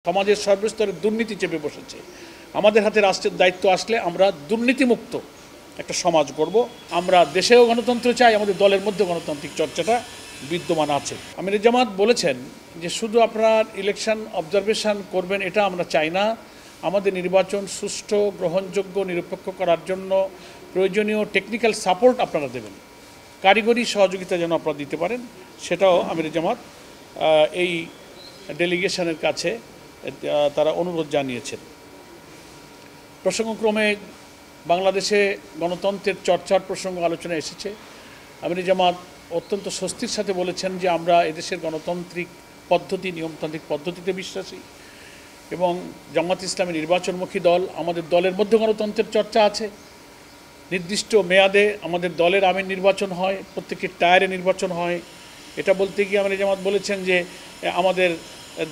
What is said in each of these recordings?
সমাজের সর্বস্তরে দুর্নীতি চেপে বসেছে। আমাদের হাতে রাষ্ট্রের দায়িত্ব আসলে আমরা দুর্নীতিমুক্ত একটা সমাজ করব। আমরা দেশেও গণতন্ত্র চাই, আমাদের দলের মধ্যে গণতান্ত্রিক চর্চাটা বিদ্যমান আছে। আমির জামাত বলেছেন যে শুধু আপনার ইলেকশন অবজারভেশন করবেন এটা আমরা চাই না, আমাদের নির্বাচন সুষ্ঠু, গ্রহণযোগ্য, নিরপেক্ষ করার জন্য প্রয়োজনীয় টেকনিক্যাল সাপোর্ট আপনারা দেবেন, কারিগরি সহযোগিতা যেন আপনারা দিতে পারেন, সেটাও আমির জামাত এই ডেলিগেশনের কাছে তারা অনুরোধ জানিয়েছেন। প্রসঙ্গক্রমে বাংলাদেশে গণতন্ত্রের চর্চার প্রসঙ্গ আলোচনা এসেছে। আমির জামাত অত্যন্ত স্বস্তির সাথে বলেছেন যে আমরা এদেশের গণতান্ত্রিক পদ্ধতি, নিয়মতান্ত্রিক পদ্ধতিতে বিশ্বাসী এবং জামাত ইসলামী নির্বাচনমুখী দল। আমাদের দলের মধ্যে গণতন্ত্রের চর্চা আছে। নির্দিষ্ট মেয়াদে আমাদের দলের আমির নির্বাচন হয়, প্রত্যেকের টায়ারে নির্বাচন হয়। এটা বলতে গিয়ে আমির জামাত বলেছেন যে আমাদের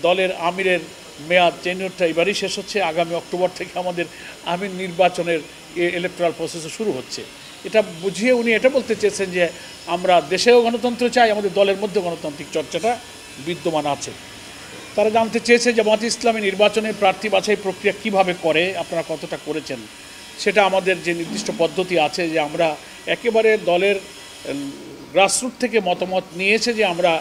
দলের আমিরের মেয়াদ টেনিউরটা এবারই শেষ হচ্ছে, আগামী অক্টোবর থেকে আমাদের আমির নির্বাচনের ইলেকট্রাল প্রসেসও শুরু হচ্ছে। এটা বুঝিয়ে উনি এটা বলতে চেয়েছেন যে আমরা দেশেও গণতন্ত্র চাই, আমাদের দলের মধ্যে গণতান্ত্রিক চর্চাটা বিদ্যমান আছে। তারা জানতে চেয়েছে জামাত ইসলামী নির্বাচনে প্রার্থী বাছাই প্রক্রিয়া কিভাবে করে, আপনারা কতটা করেছেন। সেটা আমাদের যে নির্দিষ্ট পদ্ধতি আছে যে আমরা একেবারে দলের গ্রাসরুট থেকে মতামত নিয়েছে যে আমরা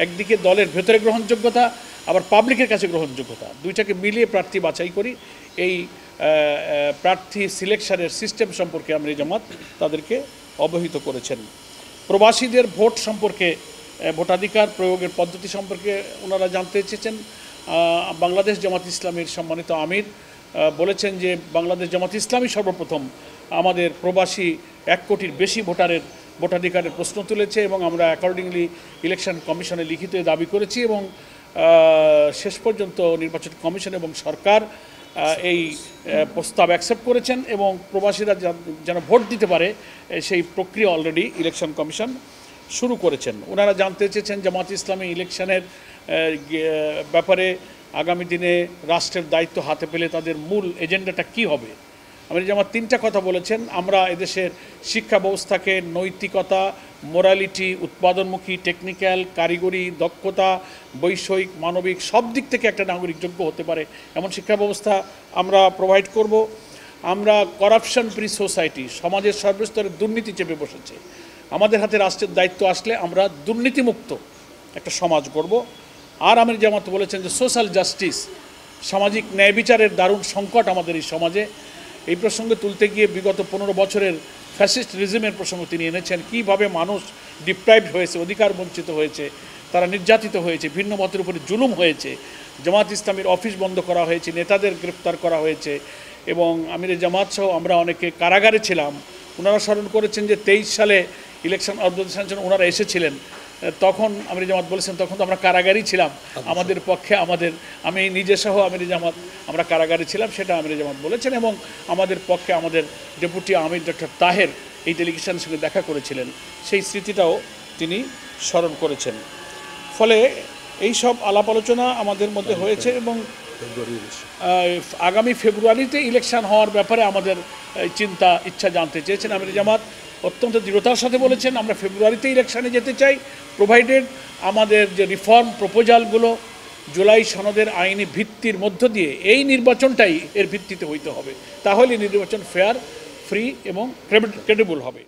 একদিকে দলের ভেতরে গ্রহণযোগ্যতা, আবার পাবলিকের কাছে গ্রহণযোগ্যতা, দুইটাকে মিলিয়ে প্রার্থী বাছাই করি। এই প্রার্থী সিলেকশনের সিস্টেম সম্পর্কে আমির জামাত তাদেরকে অবহিত করেছেন। প্রবাসীদের ভোট সম্পর্কে, ভোটাধিকার প্রয়োগের পদ্ধতি সম্পর্কে ওনারা জানতে চেয়েছেন। বাংলাদেশ জামাত ইসলামীর সম্মানিত আমির বলেছেন যে বাংলাদেশ জামাত ইসলামী সর্বপ্রথম আমাদের প্রবাসী 1 কোটির বেশি ভোটারের ভোটাধিকারের প্রশ্ন তুলেছে এবং আমরা অ্যাকর্ডিংলি ইলেকশন কমিশনে লিখিত দাবি করেছি এবং শেষ পর্যন্ত নির্বাচন কমিশন এবং সরকার এই প্রস্তাব অ্যাকসেপ্ট করেছেন এবং প্রবাসীরা যেন ভোট দিতে পারে সেই প্রক্রিয়া অলরেডি ইলেকশন কমিশন শুরু করেছেন। ওনারা জানতে চেয়েছেন জামাত ইসলামী ইলেকশনের ব্যাপারে আগামী দিনে রাষ্ট্রের দায়িত্ব হাতে পেলে তাদের মূল এজেন্ডাটা কি হবে। আমির জামাত 3টা কথা বলেছেন। আমরা এদেশের শিক্ষা ব্যবস্থাকে নৈতিকতা, মোরালিটি, উৎপাদনমুখী, টেকনিক্যাল, কারিগরি, দক্ষতা, বৈষয়িক, মানবিক সব দিক থেকে একটা নাগরিক যোগ্য হতে পারে এমন শিক্ষা ব্যবস্থা আমরা প্রোভাইড করব। আমরা করাপশন ফ্রি সোসাইটি, সমাজের সর্বস্তরে দুর্নীতি চেপে বসেছে। আমাদের হাতে রাষ্ট্রের দায়িত্ব আসলে আমরা দুর্নীতিমুক্ত একটা সমাজ করব। আর আমির জামাত বলেছেন যে সোশ্যাল জাস্টিস, সামাজিক ন্যায় বিচারের দারুণ সংকট আমাদের এই সমাজে। এই প্রসঙ্গে তুলতে গিয়ে বিগত 15 বছরের ফ্যাসিস্ট রিজিমের প্রসঙ্গ তিনি এনেছেন। কীভাবে মানুষ ডিপ্রাইভড হয়েছে, অধিকার বঞ্চিত হয়েছে, তারা নির্যাতিত হয়েছে, ভিন্ন মতের উপরে জুলুম হয়েছে, জামাত ইসলামীর অফিস বন্ধ করা হয়েছে, নেতাদের গ্রেফতার করা হয়েছে এবং আমির জামাত সহ আমরা অনেকে কারাগারে ছিলাম। ওনারা স্মরণ করেছেন যে 23 সালে ইলেকশন অবজারভেশনের ওনারা এসেছিলেন, তখন আমির জামাত বলেছেন তখন তো আমরা কারাগারই ছিলাম, আমাদের পক্ষে আমি নিজে সহ আমির জামাত আমরা কারাগারে ছিলাম, সেটা আমির জামাত বলেছেন এবং আমাদের পক্ষে আমাদের ডেপুটি আমির ডক্টর তাহের এই ডেলিগেশনের সঙ্গে দেখা করেছিলেন, সেই স্মৃতিটাও তিনি স্মরণ করেছেন। ফলে এই সব আলাপ আলোচনা আমাদের মধ্যে হয়েছে এবং আগামী ফেব্রুয়ারিতে ইলেকশন হওয়ার ব্যাপারে আমাদের চিন্তা ইচ্ছা জানতে চেয়েছেন। আমির জামাত অত্যন্ত দৃঢ়তার সাথে বলেছেন আমরা ফেব্রুয়ারিতে ইলেকশনে যেতে চাই, প্রোভাইডেড আমাদের যে রিফর্ম প্রপোজালগুলো জুলাই সনদের আইনি ভিত্তির মধ্য দিয়ে এই নির্বাচনটাই এর ভিত্তিতে হইতে হবে, তাহলে নির্বাচন ফেয়ার, ফ্রি এবং ক্রেডিবল হবে।